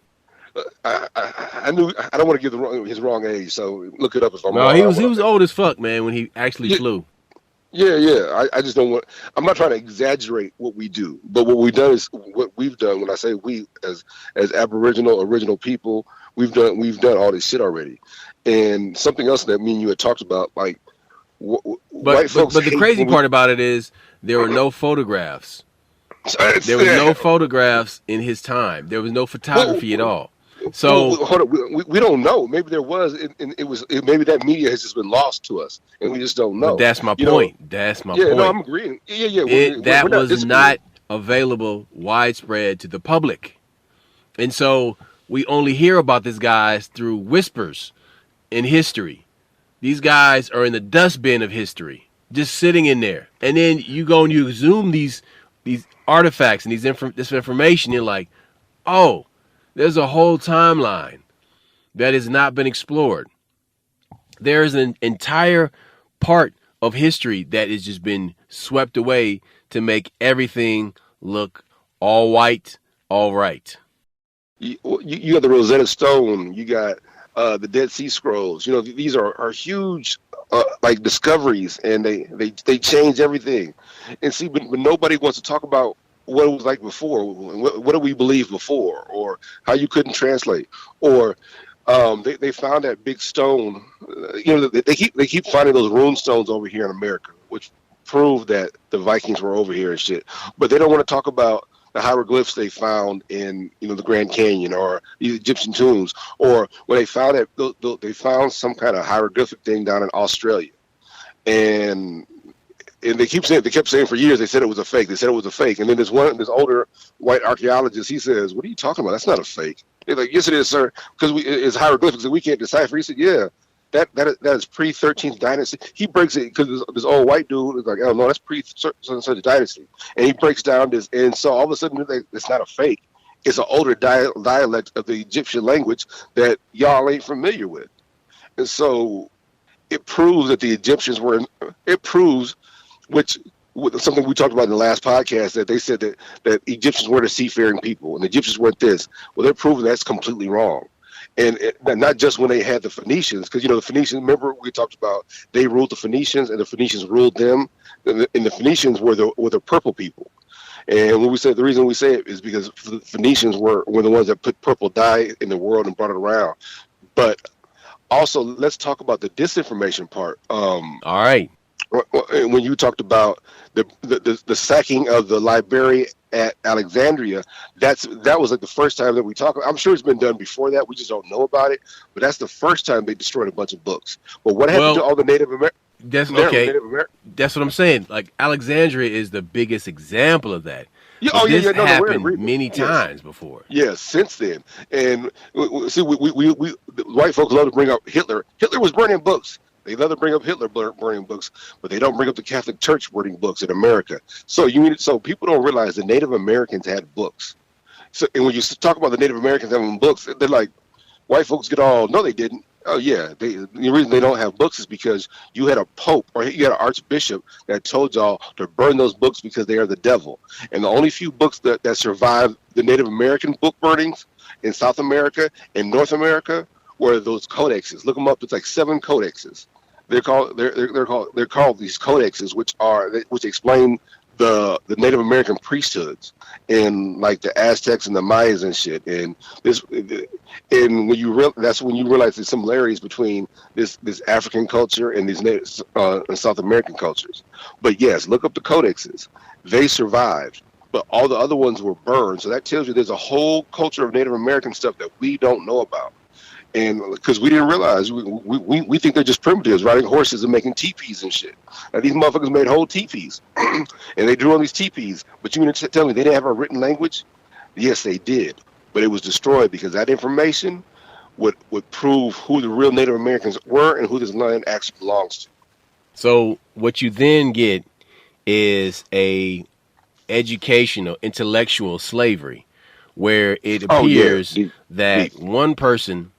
I knew I don't want to give his wrong age, so look it up if I'm wrong. No, he was old as fuck, man, when he actually flew. Yeah. I just don't want. I'm not trying to exaggerate what we do, but what we've done is what we've done. When I say we, as Aboriginal original people, we've done all this shit already. And something else that me and you had talked about, like, white folks. But the crazy part about it is there were no photographs. There was no photographs in his time. There was no photography at all. So hold on, we don't know. Maybe there was, and maybe that media has just been lost to us, and we just don't know. But that's my point. That's my point. Yeah, no, I'm agreeing. Yeah. That was not available widespread to the public, and so we only hear about these guys through whispers in history. These guys are in the dustbin of history, just sitting in there. And then you go and you exhume these artifacts and this information. You're like, oh, there's a whole timeline that has not been explored. There is an entire part of history that has just been swept away to make everything look all white, all right. You got the Rosetta Stone. You got the Dead Sea Scrolls. These are huge like discoveries, and they change everything. And see, but nobody wants to talk about what it was like before. What do we believe before, or how you couldn't translate, or they found that big stone. They keep finding those rune stones over here in America, which prove that the Vikings were over here and shit. But they don't want to talk about the hieroglyphs they found in the Grand Canyon or the Egyptian tombs, or when they found they found some kind of hieroglyphic thing down in Australia, and they kept saying for years they said it was a fake. And then this older white archaeologist, he says, "What are you talking about? That's not a fake." They're like, yes, it is, sir, because it's hieroglyphics and we can't decipher. He said, yeah, that is pre 13th dynasty. He breaks it because this old white dude is like, oh no, that's pre such dynasty, and he breaks down this, and so all of a sudden it's not a fake. It's an older dialect of the Egyptian language that y'all ain't familiar with, and so it proves that the Egyptians were. It proves, which something we talked about in the last podcast, that they said that Egyptians weren't a seafaring people and the Egyptians weren't this. Well, they're proving that's completely wrong. And not just when they had the Phoenicians, because the Phoenicians. Remember we talked about they ruled the Phoenicians and the Phoenicians ruled them, and the Phoenicians were the purple people. And when we say the reason we say it is because the Phoenicians were the ones that put purple dye in the world and brought it around. But also, let's talk about the disinformation part. All right. When you talked about the sacking of the library at Alexandria, that was like the first time that we talk. I'm sure it's been done before that. We just don't know about it. But that's the first time they destroyed a bunch of books. But what happened to all the Native Americans? That's okay. That's what I'm saying. Like Alexandria is the biggest example of that. Yeah, this happened many times before. Yes, since then. And see, we white folks love to bring up Hitler. Hitler was burning books. They love to bring up Hitler burning books, but they don't bring up the Catholic Church burning books in America. So people don't realize the Native Americans had books. So, and when you talk about the Native Americans having books, they're like, white folks get all, no, they didn't. Oh yeah, the reason they don't have books is because you had a pope or you had an archbishop that told y'all to burn those books because they are the devil. And the only few books that survived the Native American book burnings in South America and North America were those codexes. Look them up. It's like 7 codexes. They're called these codexes, which explain the Native American priesthoods and like the Aztecs and the Mayas and shit. And that's when you realize the similarities between this African culture and these Native South American cultures. But yes, look up the codexes. They survived, but all the other ones were burned. So that tells you there's a whole culture of Native American stuff that we don't know about. And because we didn't realize, we think they're just primitives riding horses and making teepees and shit. Now these motherfuckers made whole teepees, and they drew on these teepees. But you mean to tell me they didn't have a written language? Yes, they did, but it was destroyed because that information would prove who the real Native Americans were and who this land actually belongs to. So what you then get is a educational, intellectual slavery, where it appears that one person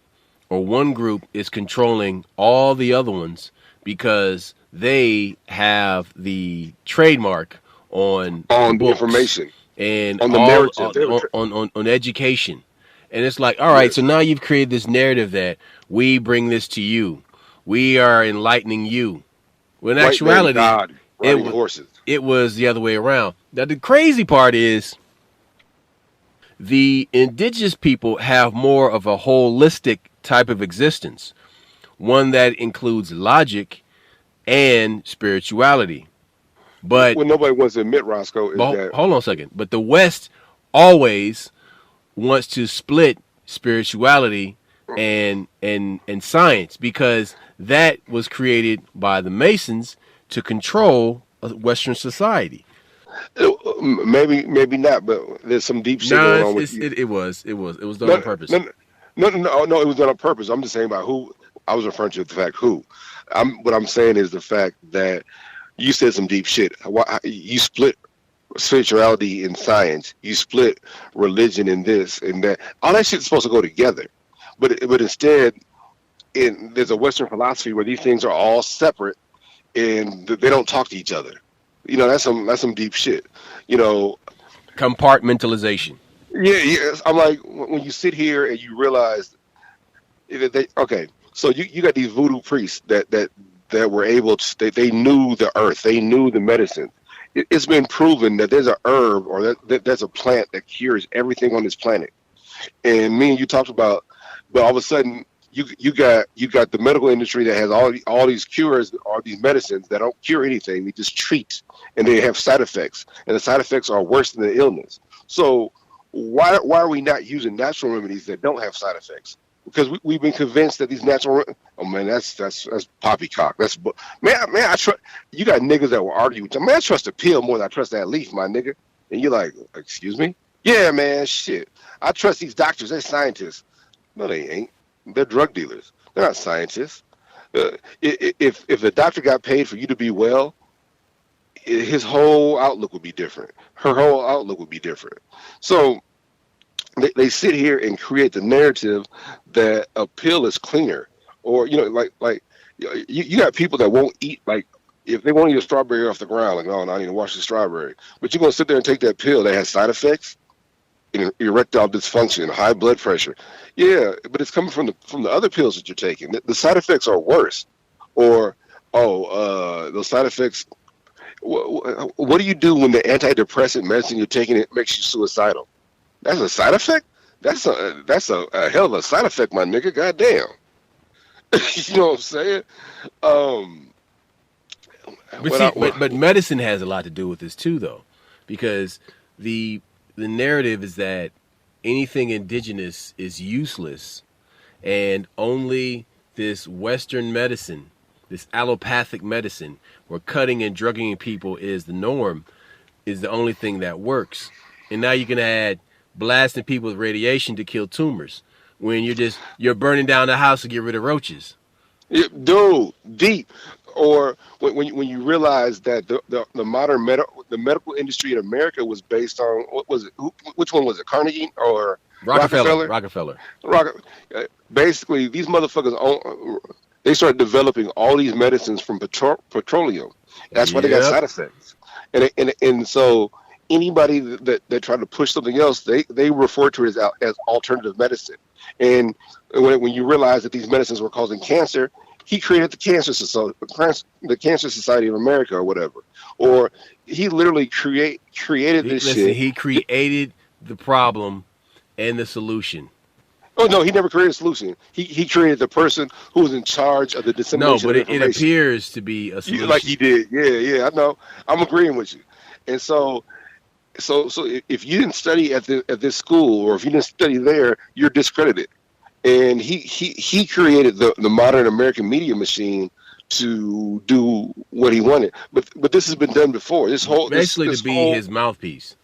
or one group is controlling all the other ones because they have the trademark on the information and on the narrative on education. And it's like, all right, so now you've created this narrative that we bring this to you. We are enlightening you. When in actuality, it was the other way around. Now, the crazy part is the indigenous people have more of a holistic type of existence, one that includes logic and spirituality. But what nobody wants to admit, Roscoe, is that... Hold on a second. But the West always wants to split spirituality and science, because that was created by the Masons to control Western society. Maybe not, but there's some deep shit going on with you. It was done on purpose. No, it was done on purpose. I'm just saying about who. I was referring to the fact who. What I'm saying is the fact that you said some deep shit. You split spirituality and science. You split religion and this and that. All that shit's supposed to go together, but instead, there's a Western philosophy where these things are all separate and they don't talk to each other. That's some deep shit. Compartmentalization. Yeah. I'm like, when you sit here and you realize that so you got these voodoo priests that were able to, they knew the earth, they knew the medicine. It's been proven that there's a herb or that there's a plant that cures everything on this planet. And me and you talked about, but all of a sudden you got the medical industry that has all these cures, all these medicines that don't cure anything. They just treat, and they have side effects, and the side effects are worse than the illness. So why are we not using natural remedies that don't have side effects? Because we've been convinced that these natural. Oh man, that's poppycock. I trust. You got niggas that will argue with you. Man, I trust the pill more than I trust that leaf, my nigga. And you're like, excuse me? Yeah, man, shit. I trust these doctors. They're scientists. No, they ain't. They're drug dealers. They're not scientists. If the doctor got paid for you to be well, his whole outlook would be different. Her whole outlook would be different. So they sit here and create the narrative that a pill is cleaner, or like you got people that won't eat, like if they want to eat a strawberry off the ground, like, oh, no, I need to wash the strawberry, but you're gonna sit there and take that pill that has side effects, erectile dysfunction, high blood pressure. Yeah, but it's coming from the other pills that you're taking. The side effects are worse, or those side effects. What do you do when the antidepressant medicine you're taking it makes you suicidal? That's a side effect. That's a hell of a side effect, my nigga. Goddamn. You know what I'm saying? But medicine has a lot to do with this too, though, because the narrative is that anything indigenous is useless, and only this Western medicine, this allopathic medicine, where cutting and drugging people is the norm, is the only thing that works. And now you can add blasting people with radiation to kill tumors when you're burning down the house to get rid of roaches. Dude, deep. Or when you realize that the modern the medical industry in America was based on, what was it? Which one was it? Carnegie or Rockefeller. Basically, these motherfuckers they started developing all these medicines from petroleum. That's why they got side effects. And so anybody that tried to push something else, they refer to it as alternative medicine. And when you realize that these medicines were causing cancer, he created the Cancer Society of America or whatever. Or he literally created this shit. He created the problem and the solution. Oh no, he never created a solution. He created the person who was in charge of the dissemination. No, but it appears to be a solution. Like he did. Yeah, I know. I'm agreeing with you. And so if you didn't study at this school, or if you didn't study there, you're discredited. And he created the modern American media machine to do what he wanted. But this has been done before. This whole basically to be his mouthpiece.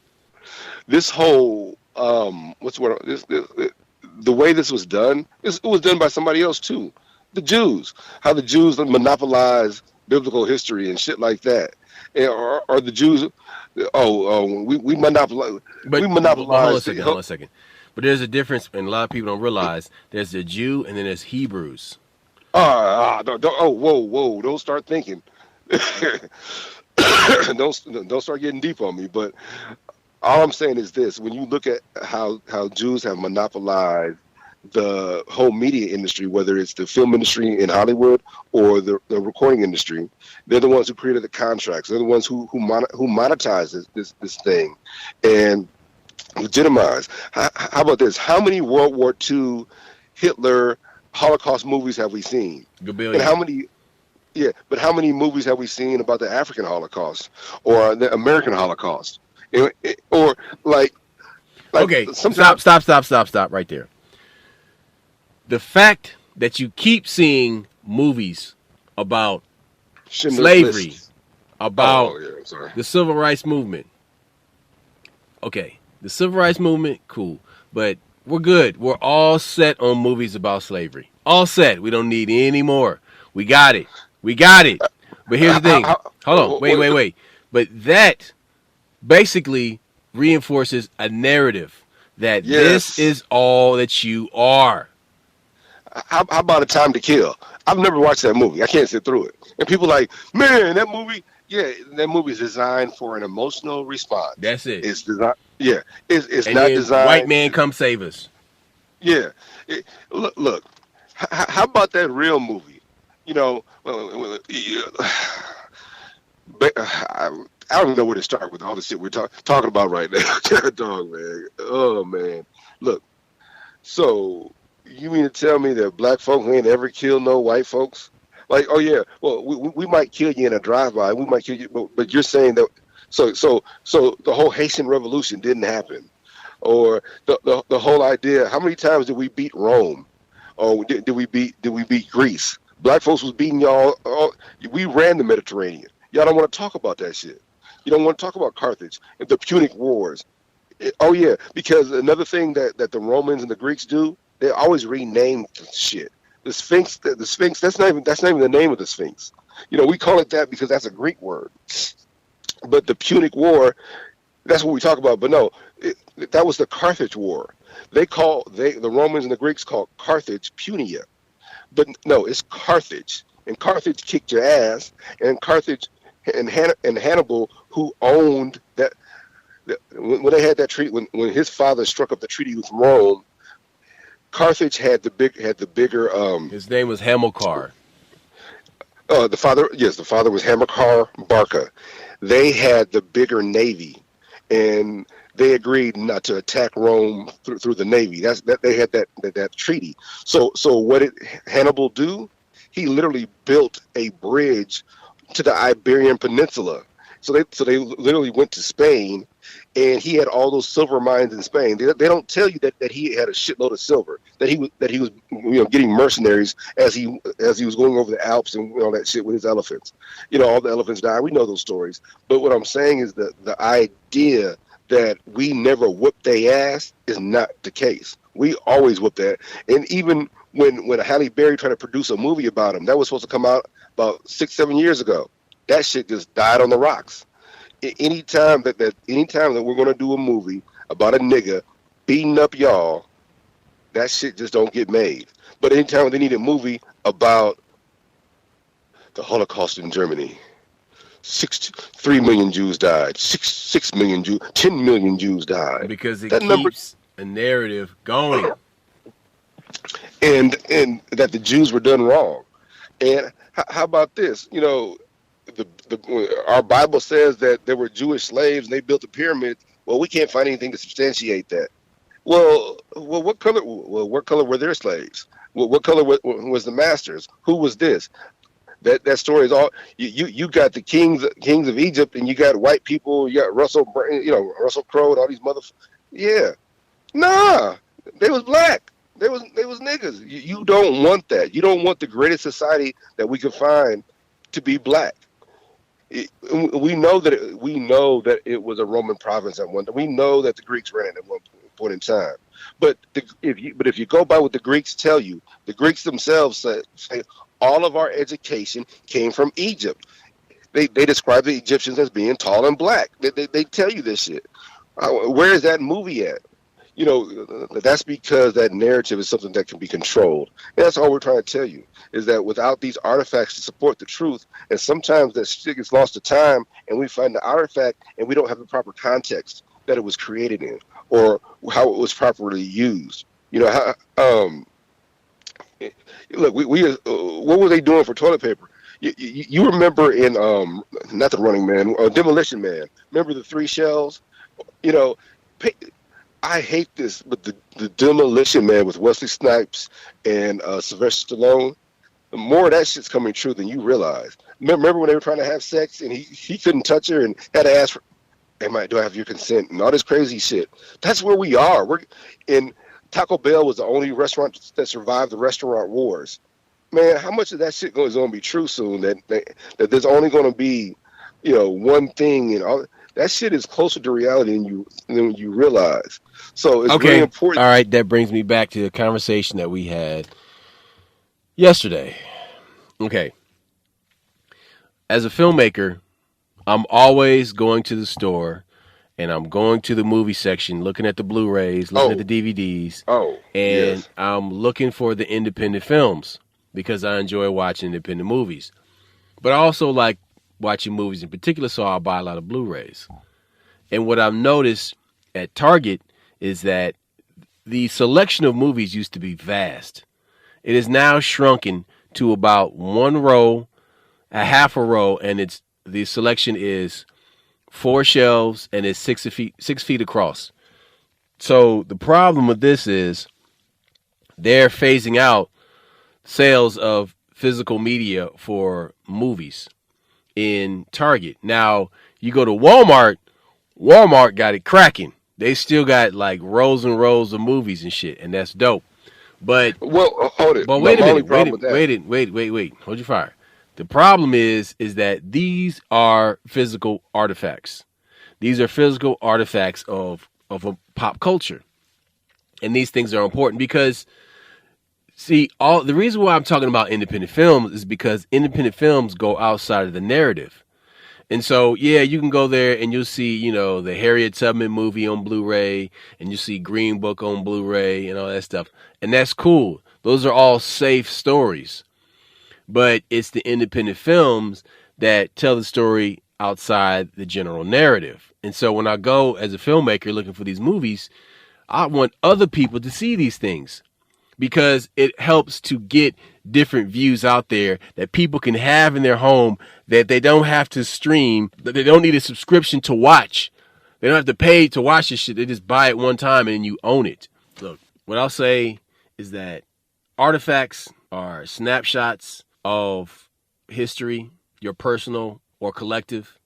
This whole the way this was done, it was done by somebody else too. The Jews, how the Jews monopolize biblical history and shit like that. Or the Jews, we monopolize. But hold on a second. But there's a difference, and a lot of people don't realize. There's the Jew, and then there's Hebrews. Whoa! Don't start thinking. Don't start getting deep on me. But all I'm saying is this: when you look at how Jews have monopolized the whole media industry, whether it's the film industry in Hollywood or the recording industry, they're the ones who created the contracts. They're the ones who monetize this thing and legitimize. How about this? How many World War II, Hitler, Holocaust movies have we seen? And how many? Yeah, but how many movies have we seen about the African Holocaust or the American Holocaust? Or like okay, stop right there. The fact that you keep seeing movies about slavery, about the civil rights movement. Okay, the civil rights movement, cool. But we're good. We're all set on movies about slavery. All set. We don't need any more. We got it. But here's the thing. Hold on. Wait. But that basically reinforces a narrative that this is all that you are. How about A Time to Kill? I've never watched that movie. I can't sit through it. And people are like, man, that movie is designed for an emotional response. That's it. It's designed. Yeah, it's and not designed. White man, come save us. Yeah, look. How about that real movie? You know, I don't even know where to start with all the shit we're talking about right now. Dog, man. Oh man, look. So you mean to tell me that black folk ain't ever killed no white folks? Like, oh yeah, well we might kill you in a drive-by. We might kill you, but you're saying that. So the whole Haitian Revolution didn't happen, or the whole idea. How many times did we beat Rome? Or did we beat Greece? Black folks was beating y'all. We ran the Mediterranean. Y'all don't want to talk about that shit. You don't want to talk about Carthage and the Punic Wars. Oh yeah, because another thing that the Romans and the Greeks do, they always rename shit. The Sphinx. That's not even the name of the Sphinx. We call it that because that's a Greek word. But the Punic War, that's what we talk about. But no, that was the Carthage War. The Romans and the Greeks called Carthage Punia. But no, it's Carthage, and Carthage kicked your ass, and Carthage and Hannibal, who owned that. When they had that treaty, when his father struck up the treaty with Rome, Carthage had the bigger. His name was Hamilcar. The father was Hamilcar Barca. They had the bigger navy, and they agreed not to attack Rome through the navy. They had that treaty. So what did Hannibal do? He literally built a bridge to the Iberian Peninsula. So they literally went to Spain, and he had all those silver mines in Spain. They don't tell you that he had a shitload of silver. That he was getting mercenaries as he was going over the Alps and all that shit with his elephants. All the elephants died. We know those stories. But what I'm saying is that the idea that we never whooped their ass is not the case. We always whooped that. And even when Halle Berry tried to produce a movie about him, that was supposed to come out about 6-7 years ago. That shit just died on the rocks. Anytime that we're gonna do a movie about a nigga beating up y'all, that shit just don't get made. But anytime they need a movie about the Holocaust in Germany, 3 million Jews died. 6 million Jews, 10 million Jews died. Because it keeps a narrative going. And that the Jews were done wrong. And how about this? Our Bible says that there were Jewish slaves and they built the pyramids. Well, we can't find anything to substantiate that. Well, what color? Well, what color were their slaves? Well, what color was the masters? Who was this? That story is all you got the kings of Egypt, and you got white people. You got Russell Crowe and all these motherfuckers. Yeah, nah, they was black. They was niggas. You don't want that. You don't want the greatest society that we could find to be black. We know that it was a Roman province at one time. We know that the Greeks ran it at one point in time. But if you go by what the Greeks tell you, the Greeks themselves say all of our education came from Egypt. They describe the Egyptians as being tall and black. They tell you this shit. Where is that movie at? That's because that narrative is something that can be controlled. And that's all we're trying to tell you, is that without these artifacts to support the truth, and sometimes that shit gets lost to time, and we find the artifact and we don't have the proper context that it was created in, or how it was properly used. Look, what were they doing for toilet paper? You remember in not the Running Man, Demolition Man. Remember the 3 shells? I hate this, but the Demolition Man with Wesley Snipes and Sylvester Stallone, more of that shit's coming true than you realize. Remember when they were trying to have sex and he couldn't touch her and had to ask for, do I have your consent and all this crazy shit? That's where we are. Taco Bell was the only restaurant that survived the restaurant wars. Man, how much of that shit is going to be true soon? That there's only going to be, one thing, and all that shit is closer to reality than you realize. So it's really important. All right, that brings me back to the conversation that we had yesterday. Okay. As a filmmaker, I'm always going to the store and I'm going to the movie section, looking at the Blu-rays, looking at the DVDs. And yes. I'm looking for the independent films because I enjoy watching independent movies. But I also like watching movies in particular, so I'll buy a lot of Blu-rays. And what I've noticed at Target is that the selection of movies used to be vast. It is now shrunken to about one row, a half a row, and the selection is 4 shelves and it's 6 feet across. So the problem with this is they're phasing out sales of physical media for movies in Target. Now, you go to Walmart got it cracking. They still got like rows and rows of movies and shit, and that's dope. But hold it. But wait a minute. Wait. Hold your fire. The problem is that these are physical artifacts. These are physical artifacts of of a pop culture. And these things are important because, see, all the reason why I'm talking about independent films is because independent films go outside of the narrative. And so, yeah, you can go there and you'll see, you know, the Harriet Tubman movie on Blu-ray, and you see Green Book on Blu-ray and all that stuff. And that's cool. Those are all safe stories. But it's the independent films that tell the story outside the general narrative. And so when I go as a filmmaker looking for these movies, I want other people to see these things, because it helps to get different views out there that people can have in their home, that they don't have to stream, that they don't need a subscription to watch. They don't have to pay to watch this shit. They just buy it one time and you own it. Look, what I'll say is that artifacts are snapshots of history, your personal or collective.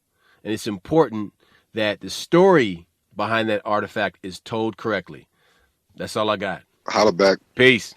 And it's important that the story behind that artifact is told correctly. That's all I got. Holla back. Peace.